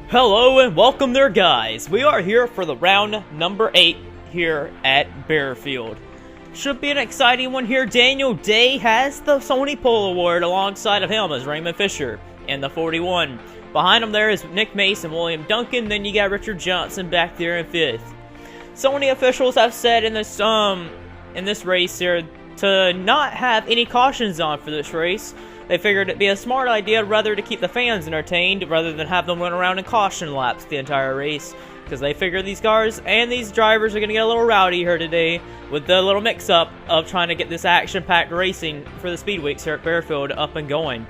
Hello and welcome there, guys. We are here for the round number 8 here at Baerfield. Should be an exciting one here. Daniel Day has the Sony Pole Award. Alongside of him is Raymond Fisher in the 41. Behind him there is Nick Mace and William Duncan. Then you got Richard Johnson back there in 5th. Sony officials have said in this race here to not have any cautions on for this race. They figured it'd be a smart idea rather to keep the fans entertained rather than have them run around in caution laps the entire race. Because they figure these cars and these drivers are going to get a little rowdy here today with the little mix-up of trying to get this action-packed racing for the speed weeks here at Baerfield up and going.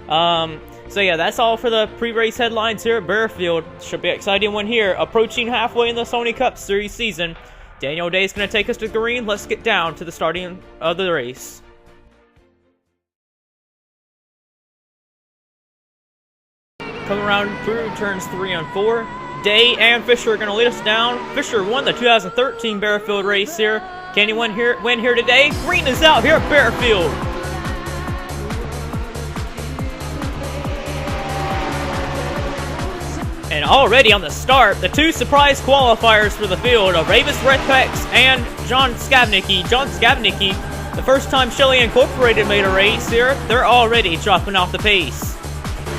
So yeah, that's all for the pre-race headlines here at Baerfield. Should be an exciting one here. Approaching halfway in the Sony Cup Series season. Daniel Day is going to take us to the green. Let's get down to the starting of the race. Coming around through turns 3 and 4. Day and Fisher are going to lead us down. Fisher won the 2013 Baerfield race here. Can he win here today? Green is out here at Baerfield. And already on the start, the 2 surprise qualifiers for the field of Avis Redpex and John Skabnicki. John Skabnicki, the first time Shelly Incorporated made a race here, they're already dropping off the pace.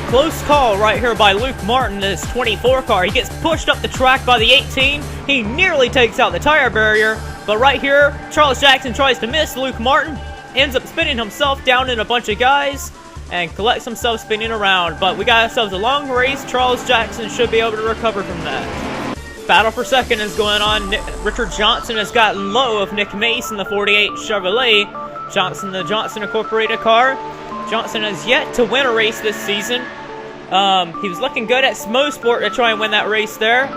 Close call right here by Luke Martin, this 24 car. He gets pushed up the track by the 18. He nearly takes out the tire barrier. But right here, Charles Jackson tries to miss Luke Martin. Ends up spinning himself down in a bunch of guys. And collects himself spinning around. But we got ourselves a long race. Charles Jackson should be able to recover from that. Battle for second is going on. Richard Johnson has gotten low of Nick Mace in the 48 Chevrolet. Johnson, the Johnson Incorporated car. Johnson has yet to win a race this season. He was looking good at Mosport to try and win that race there,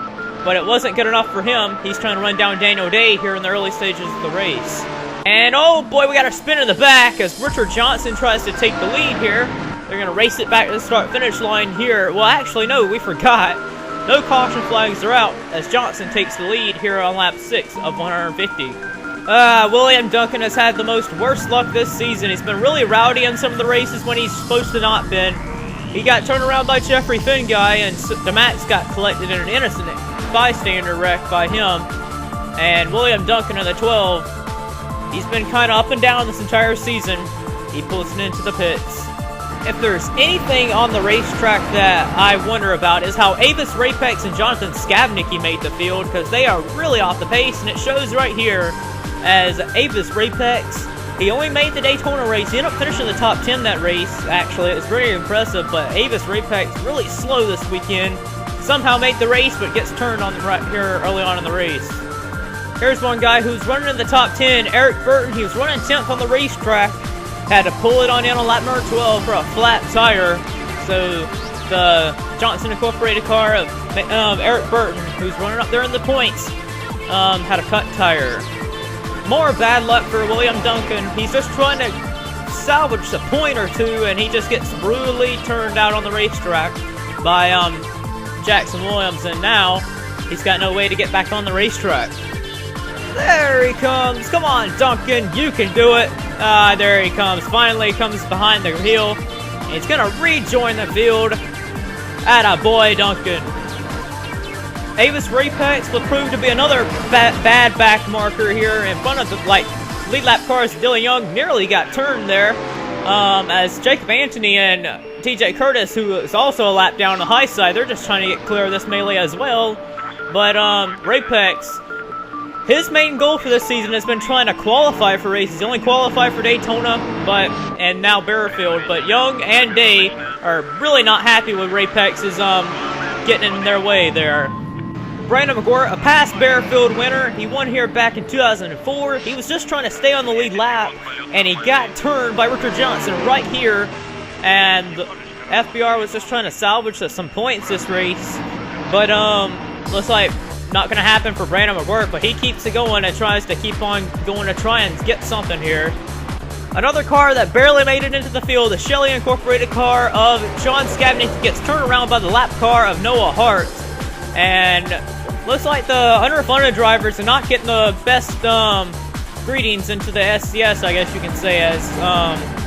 but it wasn't good enough for him. He's trying to run down Daniel Day here in the early stages of the race. And oh boy, we got a spin in the back as Richard Johnson tries to take the lead here. They're going to race it back to the start-finish line here. Well, actually, no, we forgot. No caution flags are out as Johnson takes the lead here on lap 6 of 150. William Duncan has had the worst luck this season. He's been really rowdy in some of the races when he's supposed to not been. He got turned around by Jeffrey Finn guy, and the Max got collected in an innocent bystander wreck by him. And William Duncan in the 12, he's been kind of up and down this entire season. He pulls it into the pits. If there's anything on the racetrack that I wonder about is how Avis Rapex and Jonathan Skabnicki made the field, because they are really off the pace, and it shows right here as Avis Rapex. He only made the Daytona race. He ended up finishing the top 10 that race, actually. It was very impressive, but Avis Rapex really slow this weekend. Somehow made the race, but gets turned on right here early on in the race. Here's one guy who's running in the top 10, Eric Burton. He was running 10th on the racetrack. Had to pull it on in on lap number 12 for a flat tire. So the Johnson Incorporated car of Eric Burton, who's running up there in the points, had a cut tire. More bad luck for William Duncan. He's just trying to salvage a point or two, and he just gets brutally turned out on the racetrack by Jackson Williams, and now he's got no way to get back on the racetrack. There he comes. Come on, Duncan. You can do it. There he comes. Finally comes behind the wheel. He's going to rejoin the field. Attaboy, Duncan. Avis Rapex will prove to be another bad back marker here in front of the lead lap cars. Dylan Young nearly got turned there as Jacob Anthony and TJ Curtis, who is also a lap down on the high side, they're just trying to get clear of this melee as well. But Rapex, his main goal for this season has been trying to qualify for races. He only qualified for Daytona and now Baerfield, but Young and Day are really not happy with Rapex's getting in their way there. Brandon McGuire, a past Baerfield winner. He won here back in 2004. He was just trying to stay on the lead lap, and he got turned by Richard Johnson right here. And FBR was just trying to salvage some points this race. But looks like not going to happen for Brandon McGuire, but he keeps it going and tries to keep on going to try and get something here. Another car that barely made it into the field, the Shelly Incorporated car of John Skabnicki, gets turned around by the lap car of Noah Hart. And looks like the underfunded drivers are not getting the best greetings into the SCS, I guess you can say, as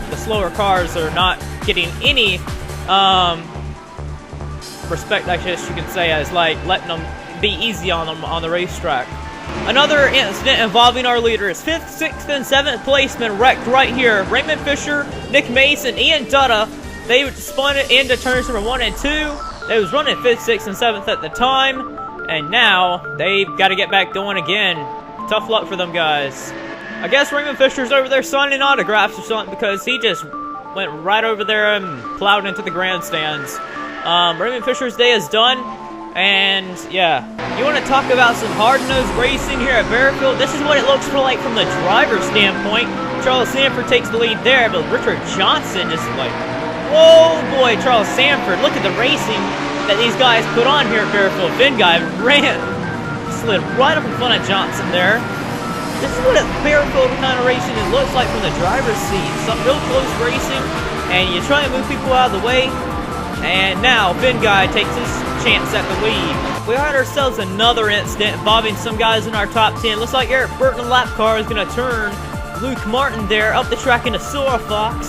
the slower cars are not getting any respect, I guess you can say, as like letting them be easy on them on the racetrack. Another incident involving our leaders. 5th, 6th, and 7th placemen wrecked right here. Raymond Fisher, Nick Mason, and Ian Dutta. They spun it into turns number 1 and 2. They was running 5th, 6th, and 7th at the time. And now they've got to get back going again. Tough luck for them guys. I guess Raymond Fisher's over there signing autographs or something because he just went right over there and plowed into the grandstands. Raymond Fisher's day is done. And yeah, you want to talk about some hard-nosed racing here at Baerfield? This is what it looks like from the driver's standpoint. Charles Sanford takes the lead there, but Richard Johnson just like, whoa boy, Charles Sanford, look at the racing that these guys put on here at Baerfield. Finn guy slid right up in front of Johnson there. This is what a Baerfield kind of racing it looks like from the driver's seat. Some real close racing, and you try and move people out of the way. And now, Finn Guy takes his chance at the lead. We had ourselves another incident involving some guys in our top 10. Looks like Eric Burton lap car is going to turn Luke Martin there up the track into Silver Fox.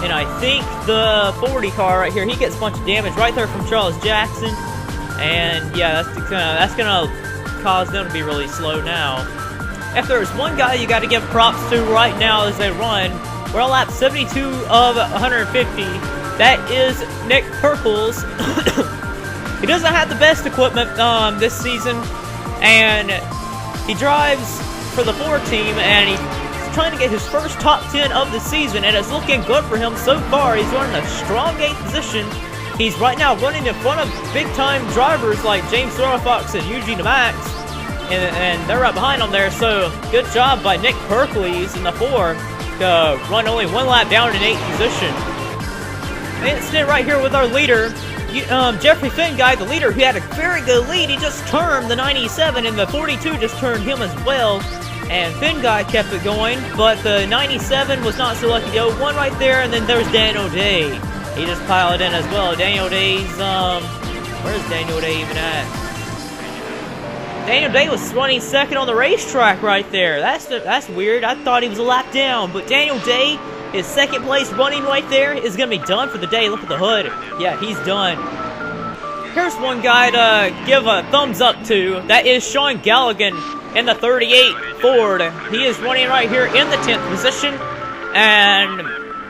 And I think the 40 car right here, he gets a bunch of damage right there from Charles Jackson. And yeah, that's going to cause them to be really slow now. If there's one guy you got to give props to right now as they run, we're on lap 72 of 150. That is Nick Perkles. He doesn't have the best equipment this season, and he drives for the 4 team, and he's trying to get his first top 10 of the season, and it's looking good for him so far. He's running a strong 8th position. He's right now running in front of big-time drivers like James Fox and Eugene Max, and they're right behind him there, so good job by Nick Perkles in the 4 to run only 1 lap down in 8th position. Incident right here with our leader, Jeffrey Finn Guy, the leader, who had a very good lead. He just turned the 97, and the 42 just turned him as well. And Finn Guy kept it going, but the 97 was not so lucky to go. 1 right there, and then there's Daniel Day. He just piled in as well. Daniel Day's, where's Daniel Day even at? Daniel Day was running 2nd on the racetrack right there. That's weird. I thought he was a lap down, but Daniel Day, his 2nd place running right there, is going to be done for the day. Look at the hood. Yeah, he's done. Here's one guy to give a thumbs up to. That is Sean Galligan in the 38 Ford. He is running right here in the 10th position. And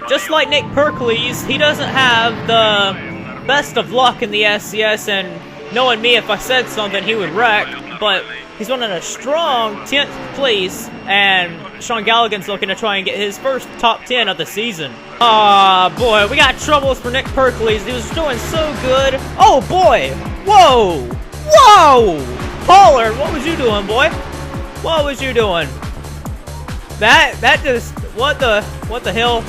just like Nick Perkles, he doesn't have the best of luck in the SCS. And knowing me, if I said something, he would wreck. But he's running a strong 10th place, and Sean Galligan's looking to try and get his first top 10 of the season. Aw, boy, we got troubles for Nick Perkles. He was doing so good. Oh, boy. Whoa. Whoa. Pollard, what was you doing, boy? What was you doing? That just, what the hell?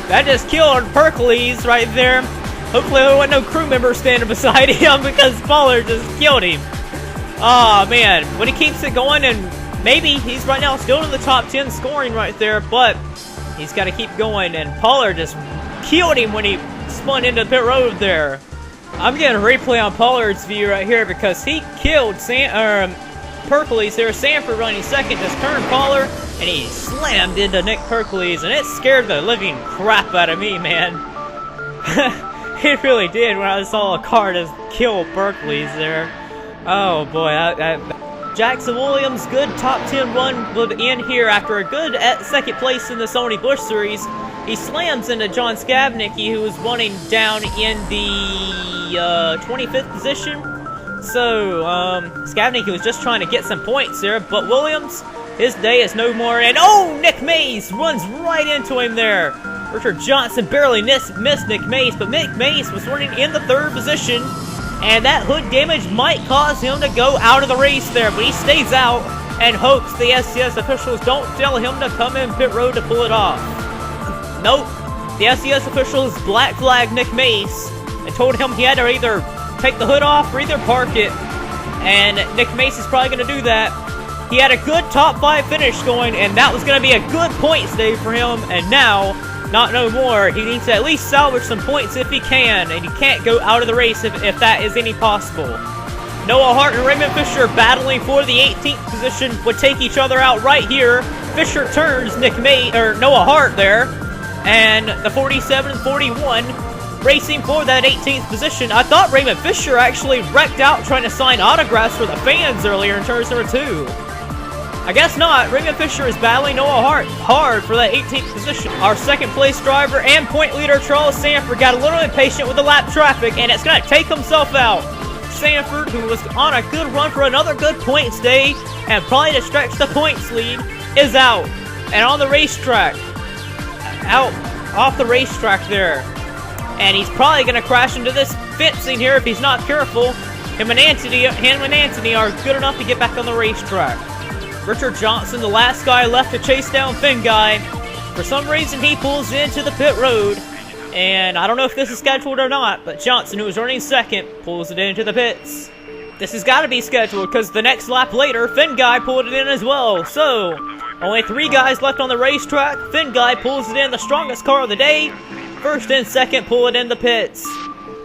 That just killed Perkles right there. Hopefully there wasn't no crew member standing beside him because Pollard just killed him. Aw, man, when he keeps it going, and maybe he's right now still in the top 10 scoring right there, but he's got to keep going, and Pollard just killed him when he spun into pit road there. I'm getting a replay on Pollard's view right here because he killed Perkles there. Sanford running 2nd, just turned Pollard, and he slammed into Nick Perkles, and it scared the living crap out of me, man. It really did when I saw a car just kill Perkles there. Oh boy, Jackson Williams, good top 10 run would end here after a good 2nd place in the Sony Busch Series. He slams into John Skabnicki, who was running down in the 25th position. So, Skabnicki was just trying to get some points there, but Williams, his day is no more. And oh, Nick Mays runs right into him there. Richard Johnson barely missed Nick Mays, but Nick Mays was running in the 3rd position. And that hood damage might cause him to go out of the race there, but he stays out and hopes the SCS officials don't tell him to come in pit road to pull it off. Nope. The SCS officials black flagged Nick Mace and told him he had to either take the hood off or either park it. And Nick Mace is probably going to do that. He had a good top 5 finish going, and that was going to be a good points day for him. And now, not no more. He needs to at least salvage some points if he can, and he can't go out of the race if that is any possible. Noah Hart and Raymond Fisher battling for the 18th position would take each other out right here. Fisher turns Noah Hart there, and the 47 and 41 racing for that 18th position. I thought Raymond Fisher actually wrecked out trying to sign autographs for the fans earlier in turns number 2. I guess not. Raymond Fisher is battling Noah hard for that 18th position. Our second place driver and point leader Charles Sanford got a little impatient with the lap traffic, and it's going to take himself out. Sanford, who was on a good run for another good points day and probably to stretch the points lead, is out. And on the racetrack, off the racetrack there. And he's probably going to crash into this fencing here if he's not careful. Him and Anthony are good enough to get back on the racetrack. Richard Johnson, the last guy left to chase down Finn Guy. For some reason, he pulls into the pit road. And I don't know if this is scheduled or not, but Johnson, who was running second, pulls it into the pits. This has got to be scheduled because the next lap later, Finn Guy pulled it in as well. So, only 3 guys left on the racetrack. Finn Guy pulls it in, the strongest car of the day. First and second pull it in the pits.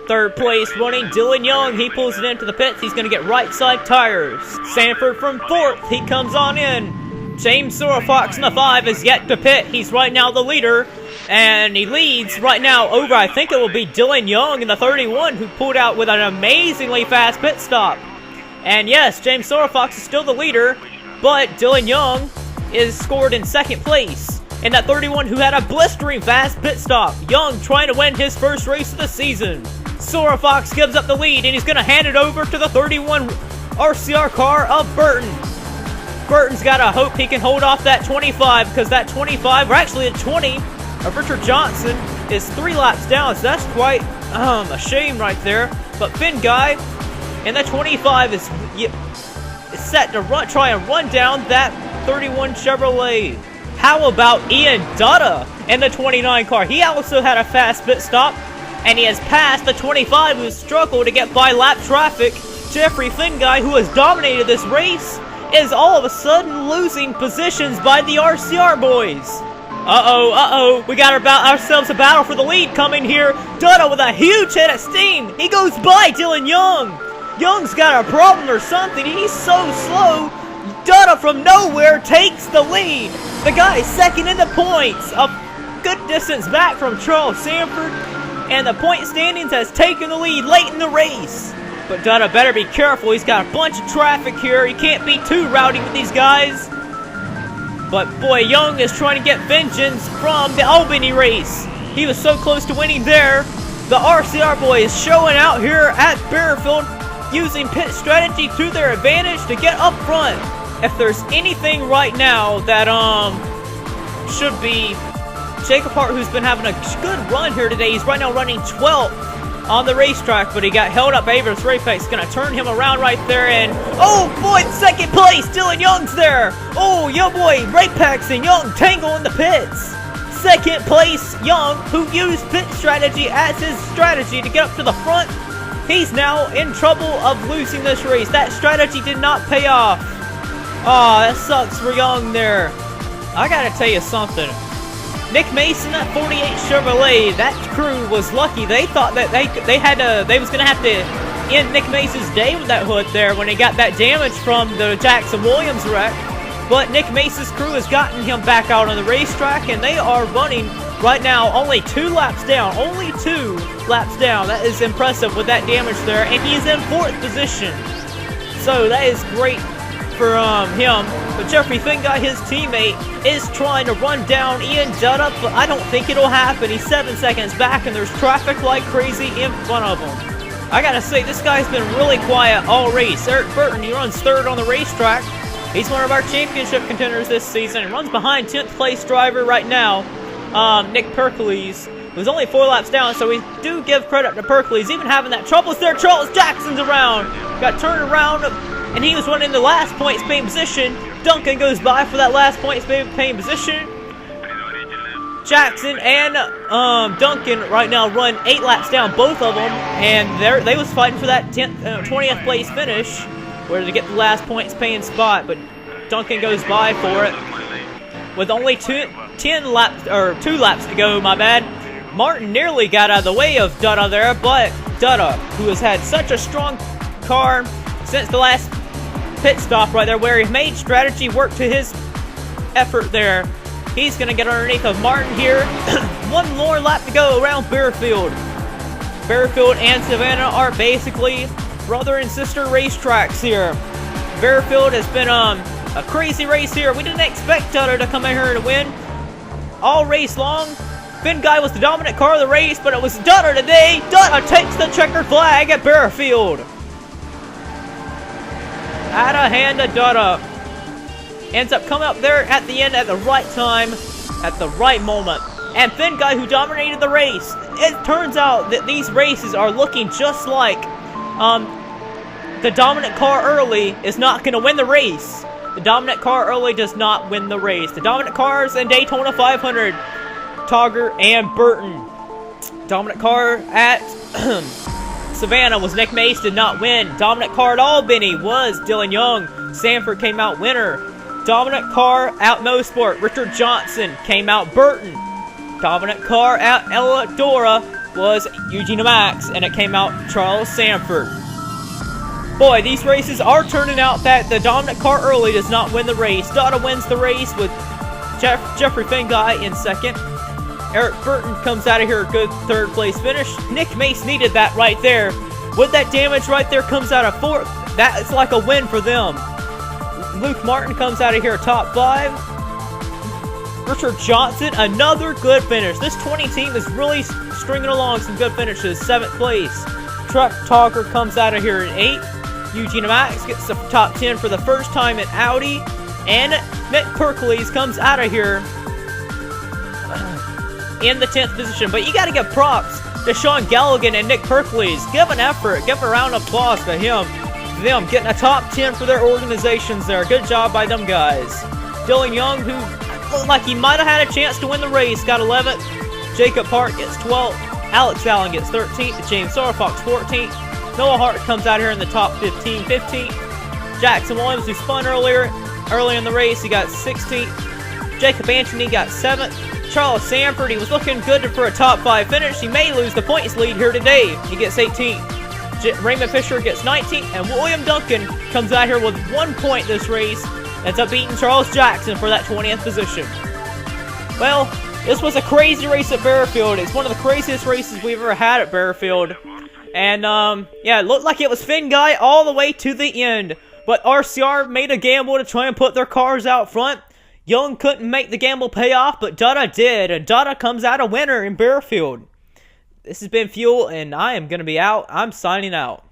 Third place running Dylan Young. He pulls it into the pits. He's going to get right side tires. Sanford from 4th. He comes on in. James Fox in the 5 is yet to pit. He's right now the leader. And he leads right now over, I think it will be Dylan Young in the 31, who pulled out with an amazingly fast pit stop. And yes, James Fox is still the leader, but Dylan Young is scored in 2nd place. And that 31 who had a blistering fast pit stop. Young trying to win his first race of the season. Fox gives up the lead, and he's going to hand it over to the 31 RCR car of Burton. Burton's got to hope he can hold off that 25, because that 25, or actually the 20 of Richard Johnson, is 3 laps down, so that's quite a shame right there. But Finn Guy in the 25 is set to try and run down that 31 Chevrolet. How about Ian Dutta in the 29 car? He also had a fast pit stop, and he has passed the 25 who struggled to get by lap traffic. Jeffrey Finn Guy, who has dominated this race, is all of a sudden losing positions by the RCR boys. We got ourselves a battle for the lead coming here. Dutta with a huge hit of steam. He goes by Dylan Young. Young's got a problem or something. He's so slow. Dutta from nowhere takes the lead. The guy second in the points, a good distance back from Charles Sanford. And the point standings has taken the lead late in the race. But Dutta better be careful. He's got a bunch of traffic here. He can't be too rowdy with these guys. But boy, Young is trying to get vengeance from the Albany race. He was so close to winning there. The RCR boys showing out here at Baerfield, using pit strategy to their advantage to get up front. If there's anything right now that should be Jacob Hart, who's been having a good run here today. He's right now running 12th on the racetrack, but he got held up by Avis Raypex. Going to turn him around right there, and oh boy, 2nd place, Dylan Young's there. Oh, yo boy, Raypex and Young tangle in the pits. 2nd place, Young, who used pit strategy as his strategy to get up to the front. He's now in trouble of losing this race. That strategy did not pay off. Aw, that sucks for Young there. I gotta tell you something. Nick Mason, that 48 Chevrolet, that crew was lucky. They thought that they was gonna have to end Nick Mason's day with that hood there when he got that damage from the Jackson Williams wreck. But Nick Mason's crew has gotten him back out on the racetrack, and they are running right now only 2 laps down. Only 2 laps down. That is impressive with that damage there, and he's in 4th position. So that is great for him. But Jeffrey Finn Guy, his teammate, is trying to run down Ian Dutta, but I don't think it'll happen. He's 7 seconds back, and there's traffic like crazy in front of him. I gotta say, this guy's been really quiet all race. Eric Burton, he runs 3rd on the racetrack. He's one of our championship contenders this season, and runs behind 10th place driver right now, Nick Perkles, who's only 4 laps down, so we do give credit to Perkles. Even having that trouble there, Charles Jackson's around. Got turned around, and he was running the last points paying position. Duncan goes by for that last points paying position. Jackson and Duncan right now run 8 laps down, both of them, and they was fighting for that 20th place finish, where to get the last points paying spot. But Duncan goes by for it with only 2 laps to go. My bad. Martin nearly got out of the way of Dutta there, but Dutta, who has had such a strong car since the last pit stop right there, where he made strategy work to his effort there. He's going to get underneath of Martin here. 1 more lap to go around Baerfield. Baerfield and Savannah are basically brother and sister racetracks here. Baerfield has been a crazy race here. We didn't expect Dutta to come in here to win all race long. Finn Guy was the dominant car of the race, but it was Dutta today. Dutta takes the checkered flag at Baerfield. Out of hand to Dutta. Ends up coming up there at the end at the right time, at the right moment. And Finn Guy, who dominated the race. It turns out that these races are looking just like the dominant car early is not going to win the race. The dominant car early does not win the race. The dominant cars in Daytona 500, Togger and Burton. Dominant car at Savannah was Nick Mace, did not win. Dominant car at Albany was Dylan Young. Sanford came out winner. Dominant car at Mosport, Richard Johnson came out Burton. Dominant car at Eladora was Eugene Max, and it came out Charles Sanford. Boy, these races are turning out that the dominant car early does not win the race. Dutta wins the race with Jeffrey Finn Guy in second. Eric Burton comes out of here a good third place finish. Nick Mace needed that right there. With that damage right there, comes out of fourth. That is like a win for them. Luke Martin comes out of here top 5. Richard Johnson, another good finish. This 20 team is really stringing along some good finishes. 7th place. Truck Talker comes out of here in 8th. Eugene Max gets the top 10 for the first time in Audi. And Nick Perkles comes out of here in the 10th position. But you got to give props to Sean Galligan and Nick Perkles. Give an effort. Give a round of applause to him. Them getting a top 10 for their organizations there. Good job by them guys. Dylan Young, who looked like he might have had a chance to win the race, got 11th. Jacob Park gets 12th. Alex Allen gets 13th. James Sarfox 14th. Noah Hart comes out here in the top 15. 15th. Jackson Williams, who spun early in the race, he got 16th. Jacob Anthony got 7th. Charles Sanford, he was looking good for a top 5 finish. He may lose the points lead here today. He gets 18th. Raymond Fisher gets 19th, and William Duncan comes out here with 1 point this race. Ends up beating Charles Jackson for that 20th position. Well, this was a crazy race at Baerfield. It's one of the craziest races we've ever had at Baerfield. And, yeah, it looked like it was Finn Guy all the way to the end. But RCR made a gamble to try and put their cars out front. Young couldn't make the gamble pay off, but Dutta did. And Dutta comes out a winner in Baerfield. This has been Fuel, and I am going to be out. I'm signing out.